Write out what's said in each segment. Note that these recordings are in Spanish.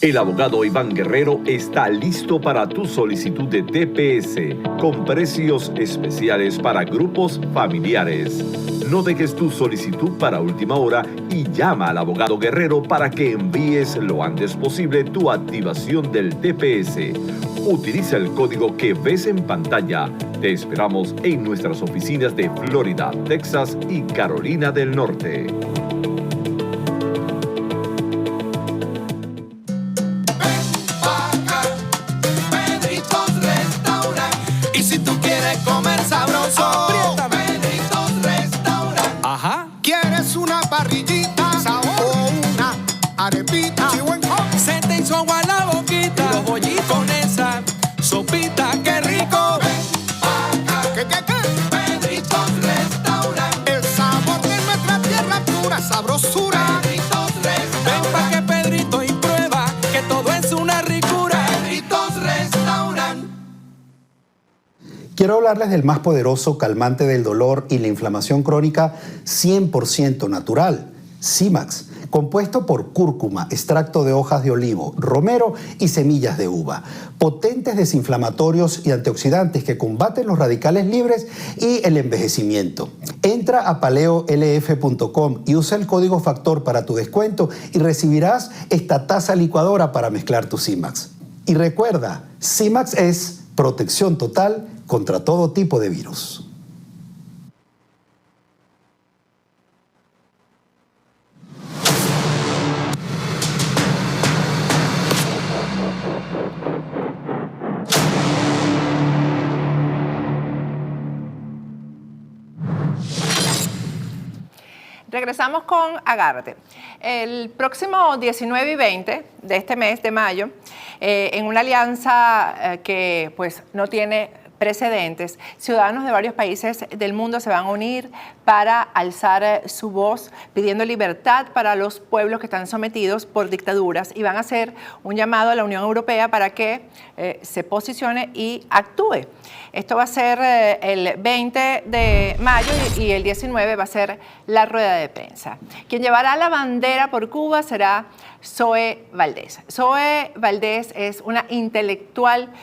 El abogado Iván Guerrero está listo para tu solicitud de TPS con precios especiales para grupos familiares. No dejes tu solicitud para última hora y llama al abogado Guerrero para que envíes lo antes posible tu activación del TPS. Utiliza el código que ves en pantalla. Te esperamos en nuestras oficinas de Florida, Texas y Carolina del Norte. Parrillita o una arepita, se te hizo agua la boquita y los bollitos con esa sopita, qué rico. ¿Qué? Pedritos Restaurant, el sabor de nuestra tierra pura sabrosura. Pedritos Restaurant, ven pa' que Pedrito y prueba que todo es una ricura. Pedritos Restaurant. Quiero hablarles del más poderoso calmante del dolor y la inflamación crónica 100% natural, Simax, compuesto por cúrcuma, extracto de hojas de olivo, romero y semillas de uva. Potentes desinflamatorios y antioxidantes que combaten los radicales libres y el envejecimiento. Entra a paleolf.com y usa el código FACTOR para tu descuento y recibirás esta taza licuadora para mezclar tu Simax. Y recuerda, Simax es protección total contra todo tipo de virus. Regresamos con Agárrate. El próximo 19 y 20 de este mes de mayo, en una alianza que pues no tiene precedentes, ciudadanos de varios países del mundo se van a unir para alzar su voz pidiendo libertad para los pueblos que están sometidos por dictaduras y van a hacer un llamado a la Unión Europea para que se posicione y actúe. Esto va a ser el 20 de mayo y el 19 va a ser la rueda de prensa. Quien llevará la bandera por Cuba será Zoe Valdés. Zoe Valdés es una intelectual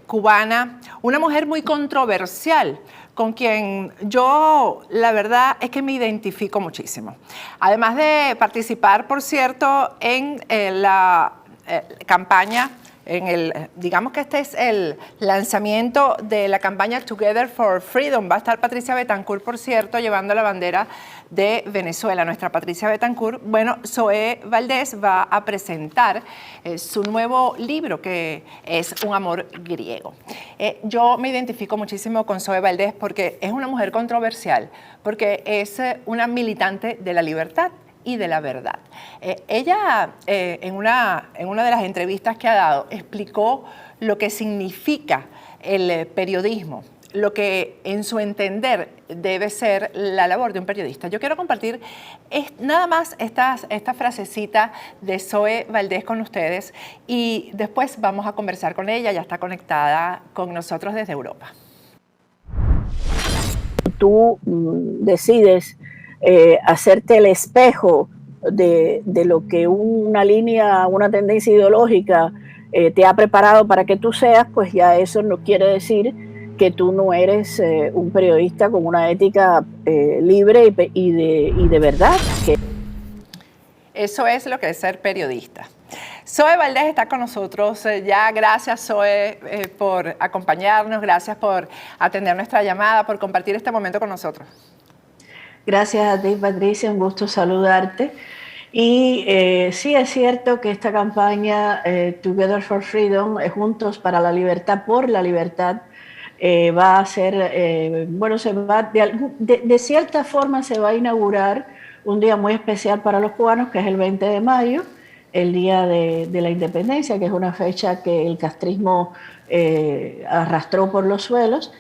cubana, una mujer muy controversial, con quien yo, la verdad, es que me identifico muchísimo. Además de participar, por cierto, en la campaña, digamos que este es el lanzamiento de la campaña Together for Freedom. Va a estar Patricia Bettencourt, por cierto, llevando la bandera de Venezuela. Nuestra Patricia Bettencourt, bueno, Zoe Valdés va a presentar su nuevo libro, que es Un amor griego. Yo me identifico muchísimo con Zoe Valdés porque es una mujer controversial, porque es una militante de la libertad y de la verdad. Ella, en una de las entrevistas que ha dado, explicó lo que significa el periodismo, lo que en su entender debe ser la labor de un periodista. Yo quiero compartir nada más esta frasecita de Zoe Valdés con ustedes y después vamos a conversar con ella. Ya está conectada con nosotros desde Europa. Tú decides hacerte el espejo de lo que una línea, una tendencia ideológica te ha preparado para que tú seas, pues ya eso no quiere decir que tú no eres un periodista con una ética libre y de verdad. Eso es lo que es ser periodista. Zoe Valdés está con nosotros ya. Gracias, Zoe, por acompañarnos, gracias por atender nuestra llamada, por compartir este momento con nosotros. Gracias a ti, Patricia, un gusto saludarte. Y sí, es cierto que esta campaña Together for Freedom, Juntos para la Libertad, por la Libertad, va a ser, bueno, de cierta forma se va a inaugurar un día muy especial para los cubanos, que es el 20 de mayo, el Día de la Independencia, que es una fecha que el castrismo arrastró por los suelos.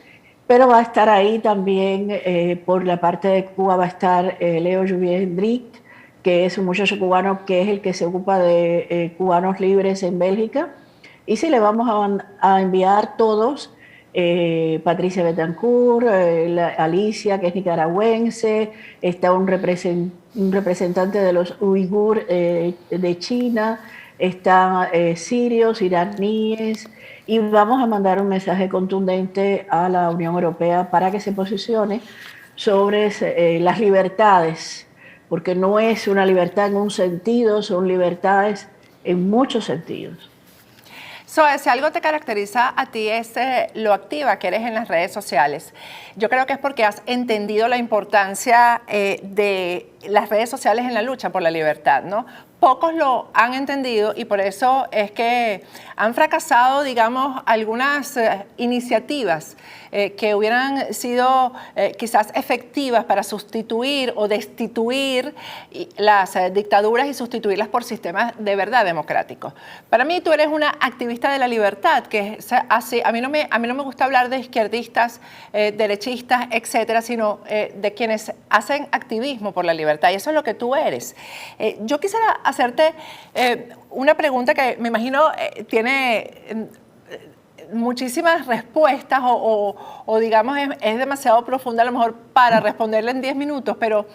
Pero va a estar ahí también, por la parte de Cuba, va a estar Leo Juvier-Hendrick, que es un muchacho cubano que es el que se ocupa de cubanos libres en Bélgica. Y sí, le vamos a enviar todos, Patricia Bettencourt, Alicia, que es nicaragüense, está un representante de los uigur de China, están sirios, iraníes, y vamos a mandar un mensaje contundente a la Unión Europea para que se posicione sobre las libertades, porque no es una libertad en un sentido, son libertades en muchos sentidos. Zoe, si algo te caracteriza a ti es lo activa que eres en las redes sociales. Yo creo que es porque has entendido la importancia de las redes sociales en la lucha por la libertad, ¿no? Pocos lo han entendido y por eso es que han fracasado, digamos, algunas iniciativas que hubieran sido quizás efectivas para sustituir o destituir las dictaduras y sustituirlas por sistemas de verdad democráticos. Para mí tú eres una activista de la libertad, que es así. A mí no me gusta hablar de izquierdistas, derechistas, etcétera, sino de quienes hacen activismo por la libertad, y eso es lo que tú eres. Yo quisiera hacerte una pregunta que me imagino tiene muchísimas respuestas o digamos es demasiado profunda a lo mejor para responderla en 10 minutos, pero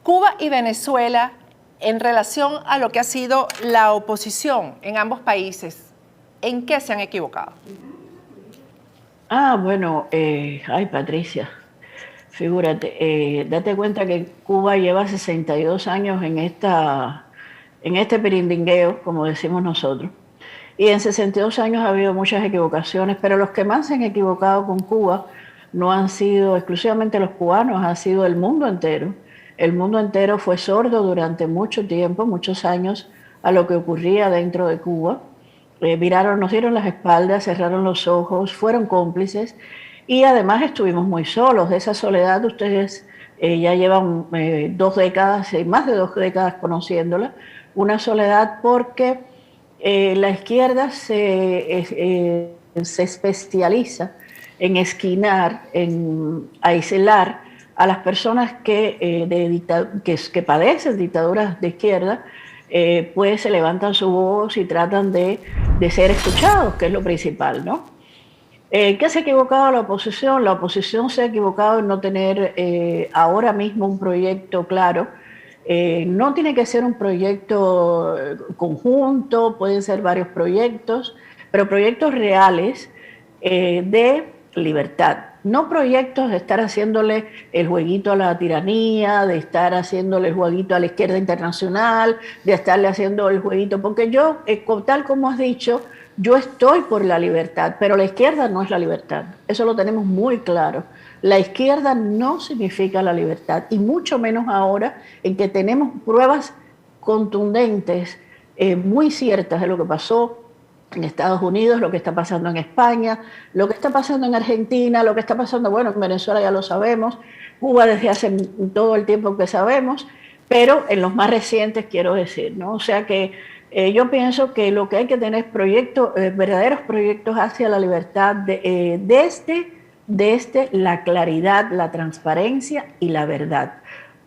Cuba y Venezuela en relación a lo que ha sido la oposición en ambos países, ¿en qué se han equivocado? Bueno, Patricia, figúrate, date cuenta que Cuba lleva 62 años en este pirindingueo, como decimos nosotros, y en 62 años ha habido muchas equivocaciones, pero los que más se han equivocado con Cuba no han sido exclusivamente los cubanos, ha sido el mundo entero. El mundo entero fue sordo durante mucho tiempo, muchos años, a lo que ocurría dentro de Cuba. Nos dieron las espaldas, cerraron los ojos, fueron cómplices y además estuvimos muy solos. De esa soledad ustedes ya llevan 2 décadas, más de 2 décadas conociéndola. Una soledad porque la izquierda se especializa en esquinar, en aislar a las personas que padecen dictaduras de izquierda, pues se levantan su voz y tratan de ser escuchados, que es lo principal, ¿no? ¿Qué se ha equivocado la oposición? La oposición se ha equivocado en no tener ahora mismo un proyecto claro. No tiene que ser un proyecto conjunto, pueden ser varios proyectos, pero proyectos reales de libertad. No proyectos de estar haciéndole el jueguito a la tiranía, de estar haciéndole el jueguito a la izquierda internacional, de estarle haciendo el jueguito, porque yo, tal como has dicho, yo estoy por la libertad, pero la izquierda no es la libertad. Eso lo tenemos muy claro. La izquierda no significa la libertad, y mucho menos ahora en que tenemos pruebas contundentes, muy ciertas de lo que pasó en Estados Unidos, lo que está pasando en España, lo que está pasando en Argentina, lo que está pasando, bueno, en Venezuela ya lo sabemos, Cuba desde hace todo el tiempo que sabemos, pero en los más recientes quiero decir, ¿no? O sea que yo pienso que lo que hay que tener es proyectos, verdaderos proyectos hacia la libertad desde la claridad, la transparencia y la verdad.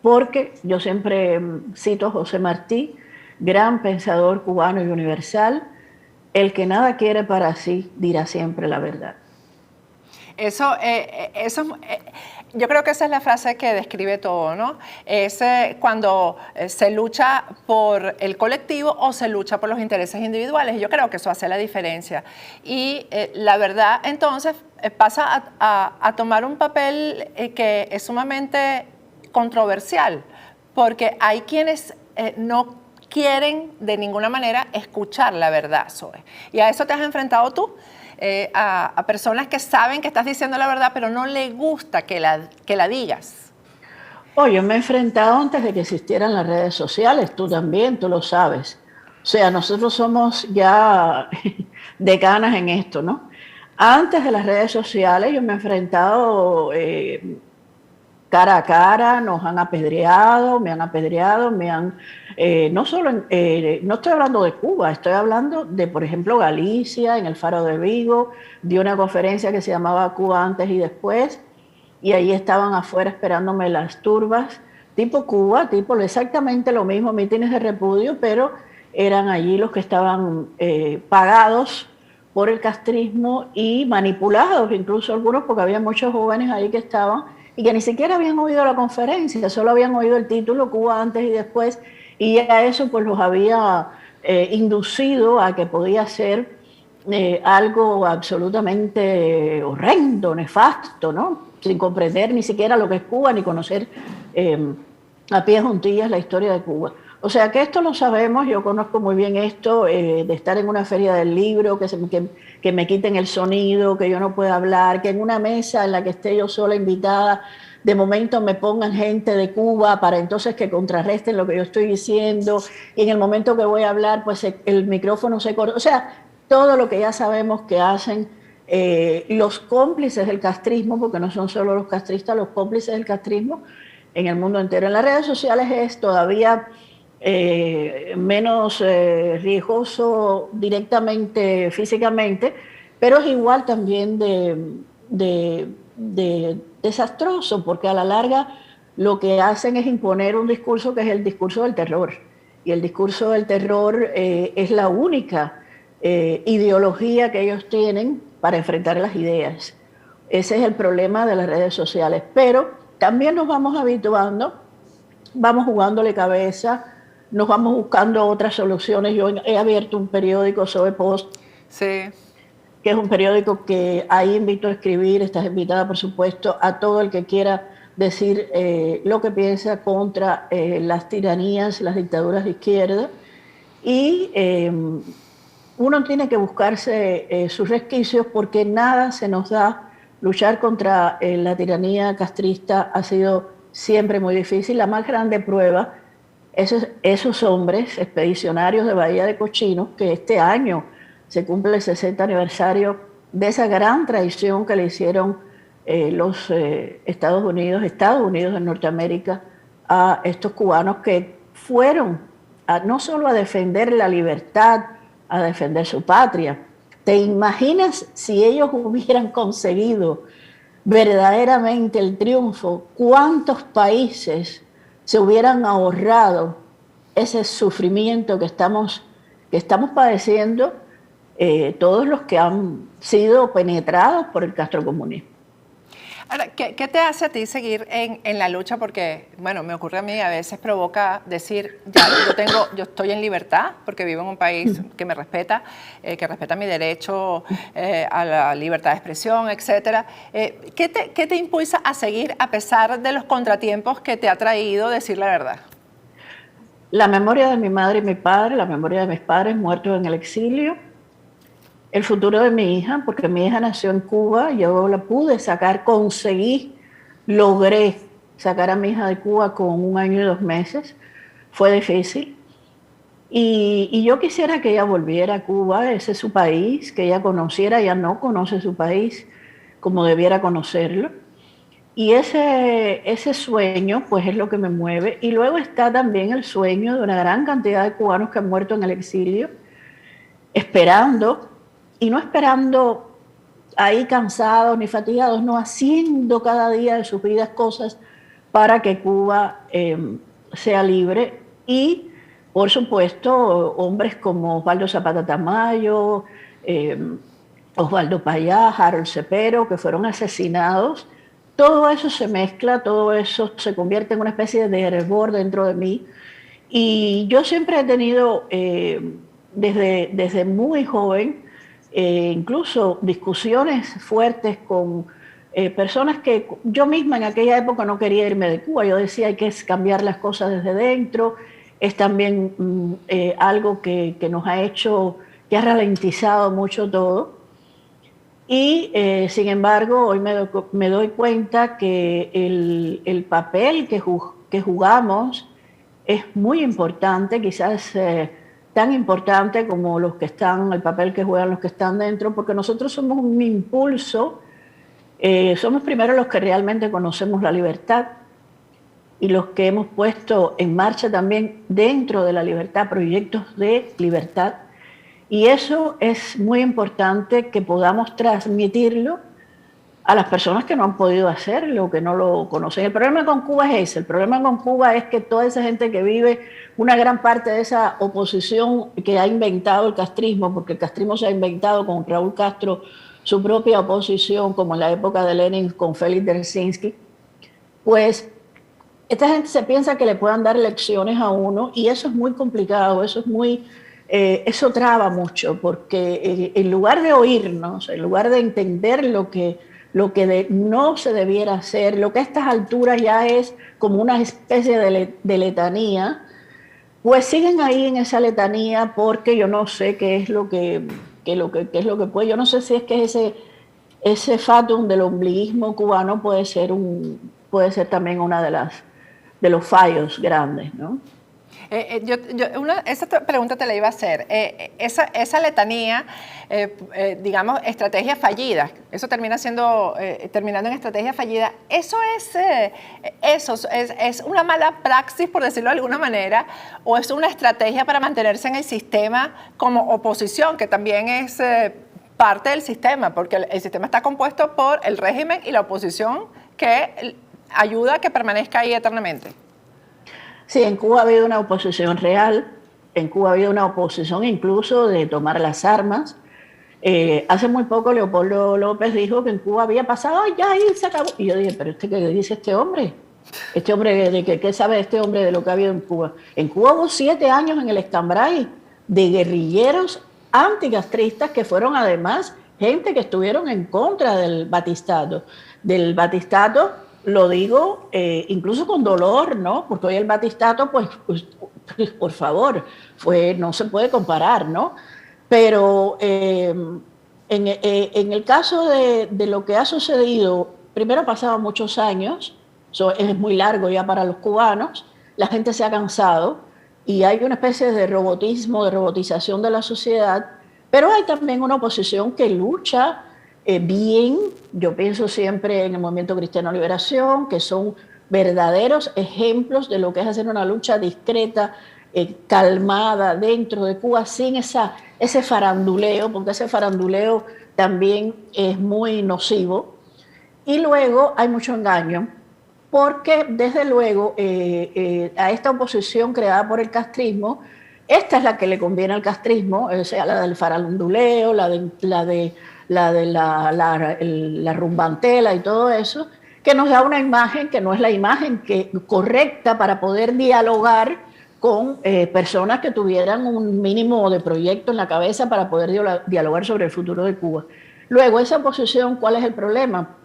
Porque yo siempre cito a José Martí, gran pensador cubano y universal: el que nada quiere para sí dirá siempre la verdad. Yo creo que esa es la frase que describe todo, ¿no? Es cuando se lucha por el colectivo o se lucha por los intereses individuales. Yo creo que eso hace la diferencia. Y la verdad, entonces, pasa a tomar un papel que es sumamente controversial, porque hay quienes no quieren de ninguna manera escuchar la verdad, Zoe. Y a eso te has enfrentado tú, a personas que saben que estás diciendo la verdad, pero no les gusta que la digas. Yo me he enfrentado antes de que existieran las redes sociales, tú también, tú lo sabes. O sea, nosotros somos ya decanas en esto, ¿no? Antes de las redes sociales yo me he enfrentado cara a cara, nos han apedreado, me han apedreado, no estoy hablando de Cuba, estoy hablando de, por ejemplo, Galicia, en el Faro de Vigo, di una conferencia que se llamaba Cuba antes y después, y ahí estaban afuera esperándome las turbas, tipo Cuba, tipo exactamente lo mismo, mítines de repudio, pero eran allí los que estaban pagados por el castrismo y manipulados, incluso algunos, porque había muchos jóvenes ahí que estaban y que ni siquiera habían oído la conferencia, solo habían oído el título Cuba antes y después, y a eso pues los había inducido a que podía ser algo absolutamente horrendo, nefasto, ¿no? Sin comprender ni siquiera lo que es Cuba, ni conocer a pie juntillas la historia de Cuba. O sea que esto lo sabemos, yo conozco muy bien esto, de estar en una feria del libro, que me quiten el sonido, que yo no pueda hablar, que en una mesa en la que esté yo sola invitada, de momento me pongan gente de Cuba para entonces que contrarresten lo que yo estoy diciendo, y en el momento que voy a hablar, pues el micrófono se corta. O sea, todo lo que ya sabemos que hacen los cómplices del castrismo, porque no son solo los castristas, los cómplices del castrismo en el mundo entero. En las redes sociales es todavía menos riesgoso directamente, físicamente, pero es igual también de desastroso, porque a la larga lo que hacen es imponer un discurso que es el discurso del terror. Y el discurso del terror es la única ideología que ellos tienen para enfrentar las ideas. Ese es el problema de las redes sociales. Pero también nos vamos habituando, vamos jugándole cabeza, nos vamos buscando otras soluciones. Yo he abierto un periódico, Sobe Post, sí, que es un periódico que ahí invito a escribir. Estás invitada, por supuesto, a todo el que quiera decir lo que piensa contra las tiranías, las dictaduras de izquierda. Y uno tiene que buscarse sus resquicios, porque nada se nos da. Luchar contra la tiranía castrista ha sido siempre muy difícil. La más grande prueba, esos hombres expedicionarios de Bahía de Cochinos, que este año se cumple el 60 aniversario de esa gran traición que le hicieron los Estados Unidos de Norteamérica a estos cubanos, que fueron no solo a defender la libertad, a defender su patria. ¿Te imaginas si ellos hubieran conseguido verdaderamente el triunfo? ¿Cuántos países se hubieran ahorrado ese sufrimiento que estamos padeciendo todos los que han sido penetrados por el castrocomunismo? Ahora, ¿qué te hace a ti seguir en la lucha? Porque, bueno, me ocurre a mí, a veces provoca decir, ya, yo estoy en libertad, porque vivo en un país que me respeta, que respeta mi derecho a la libertad de expresión, etcétera. ¿Qué te impulsa a seguir a pesar de los contratiempos que te ha traído decir la verdad? La memoria de mi madre y mi padre, la memoria de mis padres muertos en el exilio, el futuro de mi hija, porque mi hija nació en Cuba, yo la pude sacar, logré sacar a mi hija de Cuba con 1 año y 2 meses, fue difícil, y yo quisiera que ella volviera a Cuba, ese es su país, que ella conociera. Ella no conoce su país como debiera conocerlo, y ese sueño pues es lo que me mueve. Y luego está también el sueño de una gran cantidad de cubanos que han muerto en el exilio, esperando, y no esperando ahí cansados ni fatigados, no, haciendo cada día de sus vidas cosas para que Cuba sea libre. Y, por supuesto, hombres como Osvaldo Zapata Tamayo, Osvaldo Payá, Harold Cepero, que fueron asesinados. Todo eso se mezcla, todo eso se convierte en una especie de hervor dentro de mí. Y yo siempre he tenido, desde muy joven, incluso discusiones fuertes con personas que yo misma en aquella época no quería irme de Cuba. Yo decía, hay que cambiar las cosas desde dentro. Es también algo que nos ha hecho, que ha ralentizado mucho todo. Y sin embargo, hoy me doy cuenta que el papel que jugamos es muy importante, quizás tan importante como el papel que juegan los que están dentro, porque nosotros somos un impulso, somos primero los que realmente conocemos la libertad y los que hemos puesto en marcha también dentro de la libertad proyectos de libertad, y eso es muy importante que podamos transmitirlo a las personas que no han podido hacerlo, que no lo conocen. El problema con Cuba es ese. El problema con Cuba es que toda esa gente que vive, una gran parte de esa oposición que ha inventado el castrismo, porque el castrismo se ha inventado con Raúl Castro su propia oposición, como en la época de Lenin con Félix Dzerzhinsky, pues esta gente se piensa que le puedan dar lecciones a uno, y eso es muy complicado, eso es muy eso traba mucho, porque en lugar de oírnos, en lugar de entender lo que no se debiera hacer, lo que a estas alturas ya es como una especie de letanía, pues siguen ahí en esa letanía porque yo no sé qué es lo que puede, yo no sé si es que ese fatum del ombliguismo cubano puede ser también una de los fallos grandes, ¿no? Esa pregunta te la iba a hacer. Esa letanía, digamos, estrategias fallidas, eso terminando en estrategia fallida, ¿eso es una mala praxis, por decirlo de alguna manera, o es una estrategia para mantenerse en el sistema como oposición, que también es parte del sistema, porque el sistema está compuesto por el régimen y la oposición que ayuda a que permanezca ahí eternamente? Sí, en Cuba ha habido una oposición real, en Cuba ha habido una oposición incluso de tomar las armas. Hace muy poco Leopoldo López dijo que en Cuba había pasado, ya ahí se acabó. Y yo dije, pero ¿qué dice este hombre? ¿Qué sabe este hombre de lo que ha habido en Cuba? En Cuba hubo 7 años en el Escambray de guerrilleros anticastristas que fueron además gente que estuvieron en contra del batistato. Del batistato, lo digo incluso con dolor, ¿no? Porque hoy el batistato, pues por favor, no se puede comparar, ¿no? Pero en el caso de lo que ha sucedido, primero han pasado muchos años, es muy largo ya para los cubanos, la gente se ha cansado y hay una especie de robotismo, de robotización de la sociedad, pero hay también una oposición que lucha bien. Yo pienso siempre en el Movimiento Cristiano Liberación, que son verdaderos ejemplos de lo que es hacer una lucha discreta, calmada dentro de Cuba, sin ese faranduleo, porque ese faranduleo también es muy nocivo. Y luego hay mucho engaño, porque desde luego a esta oposición creada por el castrismo, esta es la que le conviene al castrismo, o sea, la del faranduleo, la rumbantela y todo eso, que nos da una imagen que no es la imagen correcta para poder dialogar con personas que tuvieran un mínimo de proyecto en la cabeza para poder dialogar sobre el futuro de Cuba. Luego, esa oposición, ¿cuál es el problema?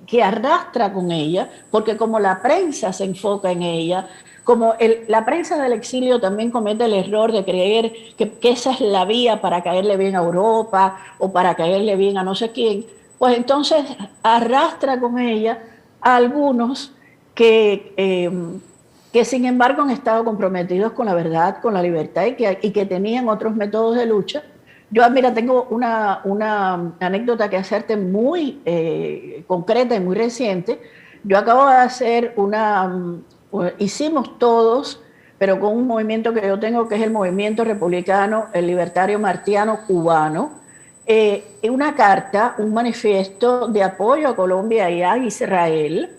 Que arrastra con ella, porque como la prensa se enfoca en ella, como la prensa del exilio también comete el error de creer que esa es la vía para caerle bien a Europa o para caerle bien a no sé quién, pues entonces arrastra con ella a algunos que sin embargo han estado comprometidos con la verdad, con la libertad y que tenían otros métodos de lucha. Yo, mira, tengo una anécdota que hacerte muy concreta y muy reciente. Yo acabo de hacer hicimos todos, pero con un movimiento que yo tengo, que es el Movimiento Republicano, el Libertario Martiano Cubano, una carta, un manifiesto de apoyo a Colombia y a Israel.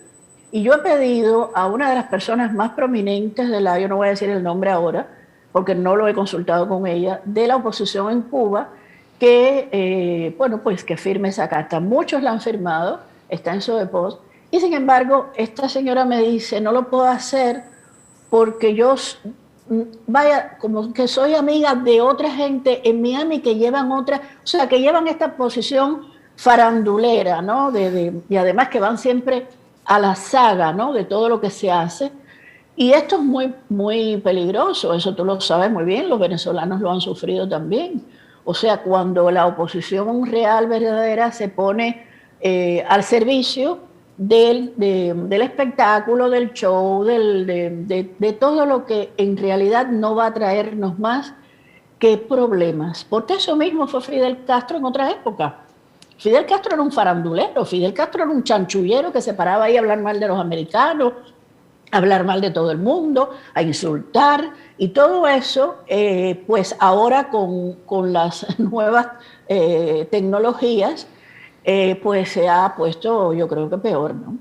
Y yo he pedido a una de las personas más prominentes yo no voy a decir el nombre ahora, porque no lo he consultado con ella, de la oposición en Cuba, que, pues que firme esa carta. Muchos la han firmado, está en Sodepost, y sin embargo, esta señora me dice, no lo puedo hacer porque yo, como que soy amiga de otra gente en Miami que llevan que llevan esta posición farandulera, ¿no? Y además que van siempre a la saga, ¿no? De todo lo que se hace. Y esto es muy, muy peligroso, eso tú lo sabes muy bien, los venezolanos lo han sufrido también. O sea, cuando la oposición real, verdadera, se pone al servicio del espectáculo, del show, de todo lo que en realidad no va a traernos más que problemas. Porque eso mismo fue Fidel Castro en otra época. Fidel Castro era un farandulero, Fidel Castro era un chanchullero que se paraba ahí a hablar mal de los americanos, hablar mal de todo el mundo, a insultar, y todo eso, pues ahora con las nuevas tecnologías, pues se ha puesto, yo creo que peor, ¿no?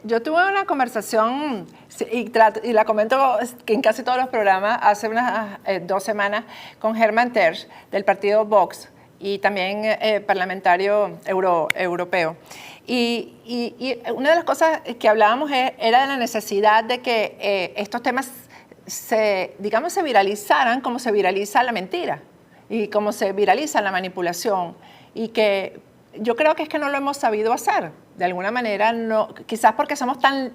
Yo tuve una conversación, y la comento en casi todos los programas, hace unas 2 semanas, con Hermann Tersch, del partido Vox, y también parlamentario europeo. Y una de las cosas que hablábamos era de la necesidad de que estos temas digamos, se viralizaran como se viraliza la mentira y como se viraliza la manipulación, y que yo creo que es que no lo hemos sabido hacer. De alguna manera, no, quizás porque somos tan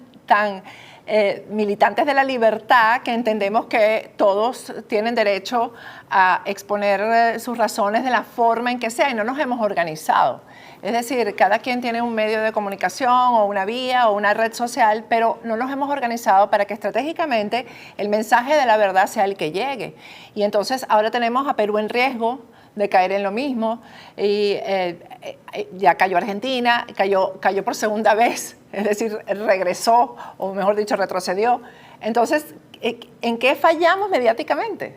militantes de la libertad, que entendemos que todos tienen derecho a exponer sus razones de la forma en que sea, y no nos hemos organizado. Es decir, cada quien tiene un medio de comunicación o una vía o una red social, pero no nos hemos organizado para que estratégicamente el mensaje de la verdad sea el que llegue. Y entonces ahora tenemos a Perú en riesgo de caer en lo mismo, y ya cayó Argentina, cayó por segunda vez, es decir, regresó, o mejor dicho, retrocedió. Entonces, ¿en qué fallamos mediáticamente?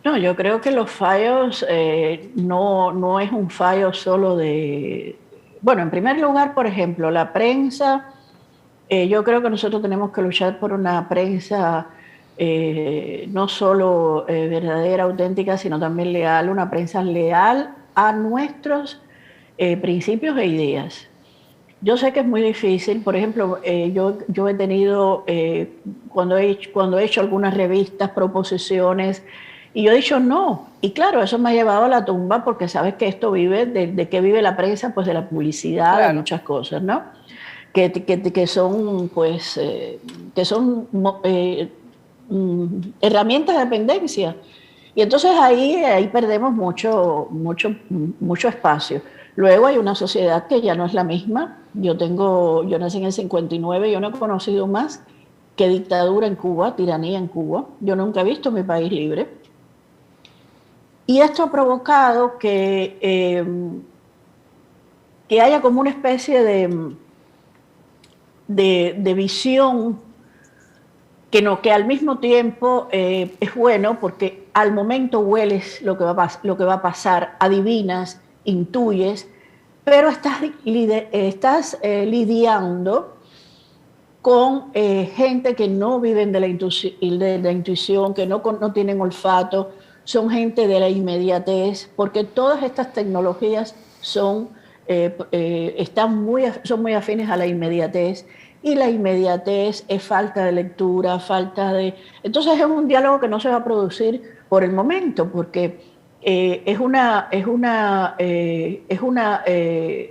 No, yo creo que los fallos no es un fallo solo de... Bueno, en primer lugar, por ejemplo, la prensa, yo creo que nosotros tenemos que luchar por una prensa no solo verdadera, auténtica, sino también leal, una prensa leal a nuestros principios e ideas. Yo sé que es muy difícil, por ejemplo, yo he tenido, cuando he hecho algunas revistas, proposiciones, y yo he dicho no, y claro, eso me ha llevado a la tumba, porque sabes que esto vive, ¿de qué vive la prensa? Pues de la publicidad, claro, de muchas cosas, ¿no? Que son, pues, herramientas de dependencia. Y entonces ahí perdemos mucho espacio. Luego hay una sociedad que ya no es la misma. Yo nací en el 59, yo no he conocido más que dictadura en Cuba, tiranía en Cuba. Yo nunca he visto mi país libre. Y esto ha provocado que haya como una especie de visión que al mismo tiempo es bueno, porque al momento hueles lo que va a pasar, adivinas, intuyes, pero estás lidiando con gente que no viven de la intuición, que no tienen olfato, son gente de la inmediatez, porque todas estas tecnologías son muy afines a la inmediatez, y la inmediatez es falta de lectura, Entonces es un diálogo que no se va a producir por el momento, porque es una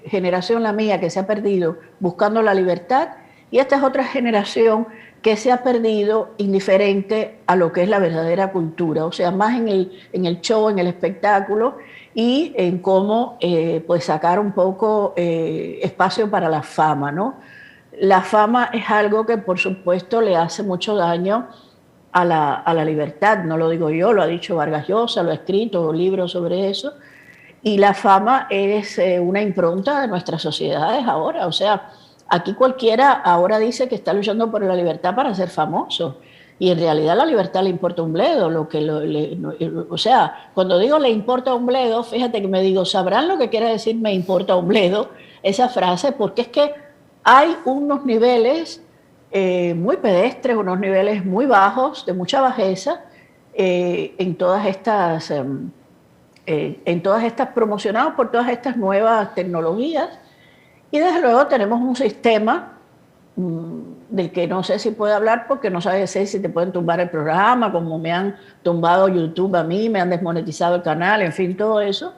generación, la mía, que se ha perdido buscando la libertad, y esta es otra generación que se ha perdido indiferente a lo que es la verdadera cultura, o sea, más en el show, en el espectáculo, y en cómo pues sacar un poco espacio para la fama, ¿no? La fama es algo que, por supuesto, le hace mucho daño a la libertad. No lo digo yo, lo ha dicho Vargas Llosa, lo ha escrito libros sobre eso. Y la fama es una impronta de nuestras sociedades ahora. O sea, aquí cualquiera ahora dice que está luchando por la libertad para ser famoso. Y en realidad la libertad le importa un bledo. O sea, cuando digo le importa un bledo, fíjate que me digo, ¿sabrán lo que quiere decir me importa un bledo? Esa frase, porque es que hay unos niveles muy pedestres, unos niveles muy bajos, de mucha bajeza, en todas estas promocionados por todas estas nuevas tecnologías. Y desde luego tenemos un sistema del que no sé si puedo hablar, porque no sabes si te pueden tumbar el programa, como me han tumbado YouTube a mí, me han desmonetizado el canal, en fin, todo eso,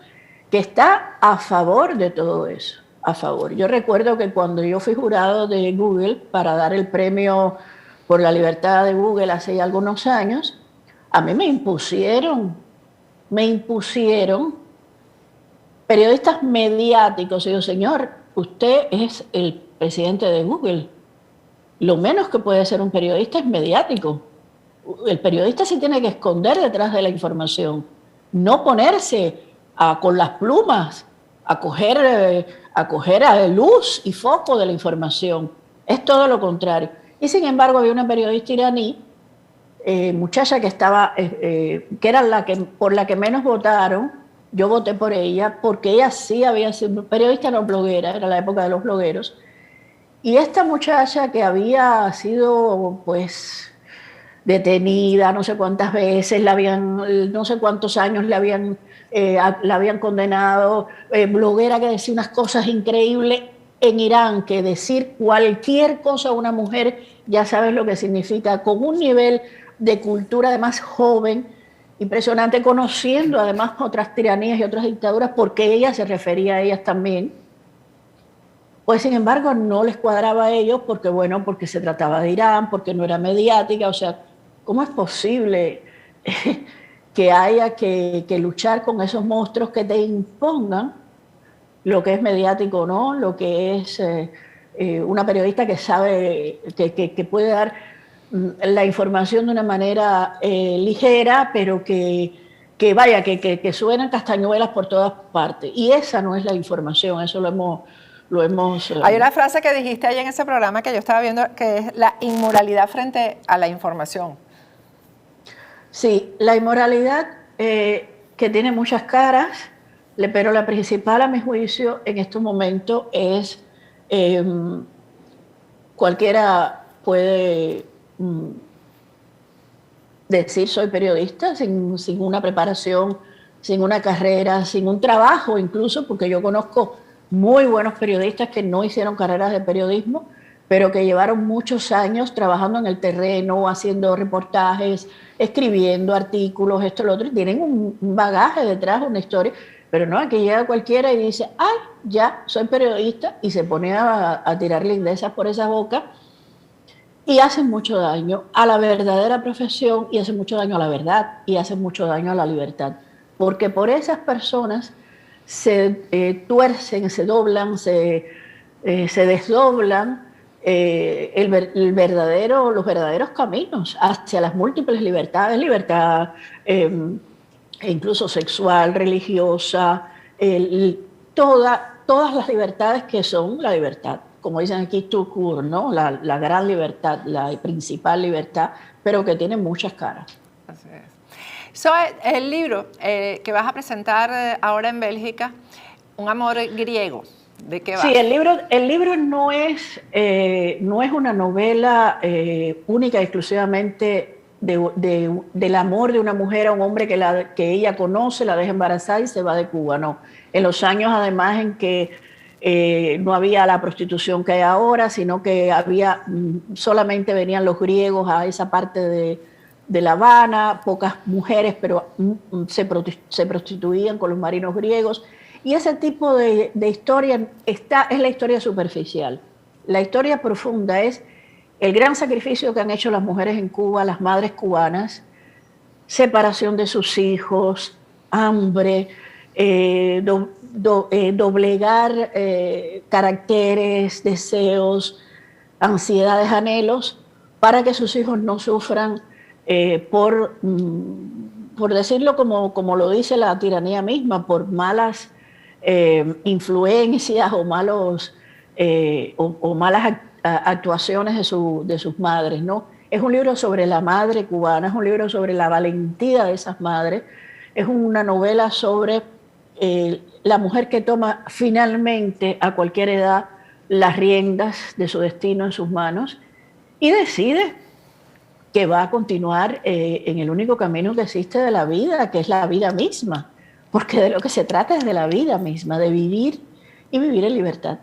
que está a favor de todo eso. A favor. Yo recuerdo que cuando yo fui jurado de Google para dar el premio por la libertad de Google hace ya algunos años, a mí me impusieron periodistas mediáticos. Y yo, señor, usted es el presidente de Google. Lo menos que puede ser un periodista es mediático. El periodista se tiene que esconder detrás de la información, no ponerse con las plumas a coger a luz y foco de la información. Es todo lo contrario. Y sin embargo había una periodista iraní, muchacha que era por la que menos votaron. Yo voté por ella porque ella sí había sido periodista, no bloguera, era la época de los blogueros. Y esta muchacha, que había sido pues detenida no sé cuántas veces, no sé cuántos años la habían condenado, bloguera que decía unas cosas increíbles en Irán, que decir cualquier cosa a una mujer ya sabes lo que significa, con un nivel de cultura además joven, impresionante, conociendo además otras tiranías y otras dictaduras, porque ella se refería a ellas también. Pues sin embargo no les cuadraba a ellos porque, bueno, porque se trataba de Irán, porque no era mediática. O sea, ¿cómo es posible que haya que luchar con esos monstruos que te impongan lo que es mediático o no, lo que es una periodista que sabe, que puede dar la información de una manera ligera, pero que suenan castañuelas por todas partes? Y esa no es la información, eso lo hemos Hay una frase que dijiste ahí en ese programa que yo estaba viendo, que es la inmoralidad frente a la información. Sí, la inmoralidad que tiene muchas caras, pero la principal a mi juicio en estos momentos es cualquiera puede decir soy periodista sin una preparación, sin una carrera, sin un trabajo incluso, porque yo conozco muy buenos periodistas que no hicieron carreras de periodismo, pero que llevaron muchos años trabajando en el terreno, haciendo reportajes, escribiendo artículos, esto, lo otro, y tienen un bagaje detrás, una historia, pero no, aquí llega cualquiera y dice, ay, ya, soy periodista, y se pone a tirar lindezas por esa boca, y hace mucho daño a la verdadera profesión, y hace mucho daño a la verdad, y hace mucho daño a la libertad, porque por esas personas se tuercen, se doblan, se desdoblan los verdaderos caminos hacia las múltiples libertades, libertad incluso sexual, religiosa, todas las libertades que son la libertad, como dicen aquí, tout court, ¿no? La gran libertad, la principal libertad, pero que tiene muchas caras. Así es. El libro que vas a presentar ahora en Bélgica, Un amor griego, ¿de qué va? Sí, el libro no es una novela única y exclusivamente del amor de una mujer a un hombre que ella conoce, la deja embarazada y se va de Cuba, no. En los años además en que no había la prostitución que hay ahora, sino que solamente venían los griegos a esa parte de La Habana, pocas mujeres, pero se prostituían con los marinos griegos. Y ese tipo de historia es la historia superficial. La historia profunda es el gran sacrificio que han hecho las mujeres en Cuba, las madres cubanas, separación de sus hijos, hambre, doblegar caracteres, deseos, ansiedades, anhelos, para que sus hijos no sufran por decirlo como lo dice la tiranía misma, por malas influencias o malas actuaciones de sus madres, ¿no? Es un libro sobre la madre cubana, es un libro sobre la valentía de esas madres, es una novela sobre la mujer que toma finalmente a cualquier edad las riendas de su destino en sus manos y decide que va a continuar en el único camino que existe de la vida, que es la vida misma, porque de lo que se trata es de la vida misma, de vivir y vivir en libertad.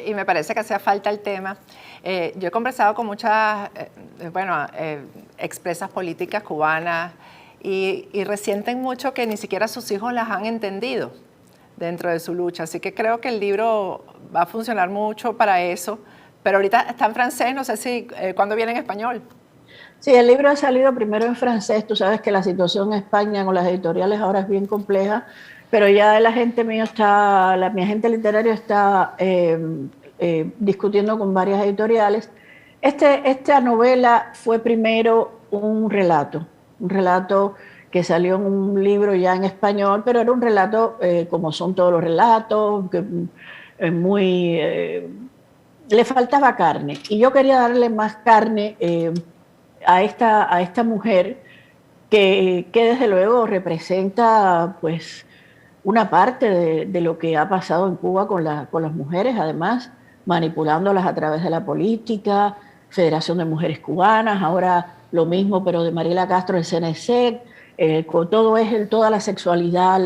Y me parece que hacía falta el tema. Yo he conversado con muchas expresas políticas cubanas y resienten mucho que ni siquiera sus hijos las han entendido dentro de su lucha. Así que creo que el libro va a funcionar mucho para eso. Pero ahorita está en francés, no sé si cuándo viene en español. Sí, el libro ha salido primero en francés. Tú sabes que la situación en España con las editoriales ahora es bien compleja, pero ya mi agente literario está discutiendo con varias editoriales. Esta novela fue primero un relato que salió en un libro ya en español, pero era un relato como son todos los relatos, le faltaba carne, y yo quería darle más carne a esta mujer que desde luego representa pues una parte de lo que ha pasado en Cuba con las mujeres, además manipulándolas a través de la política, Federación de Mujeres Cubanas, ahora lo mismo pero de Mariela Castro, el CNC, con toda la sexualidad,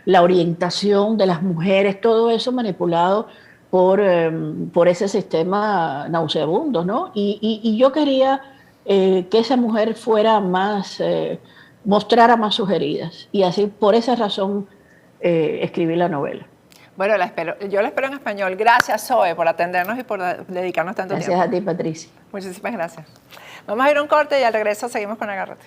la orientación de las mujeres, todo eso manipulado por ese sistema nauseabundo, ¿no? Y yo quería que esa mujer fuera más, mostrara más sus heridas. Y así, por esa razón, escribí la novela. Bueno, yo la espero en español. Gracias, Zoe, por atendernos y por dedicarnos tanto tiempo. Gracias a ti, Patricia. Muchísimas gracias. Vamos a ir a un corte y al regreso seguimos con Agárrate.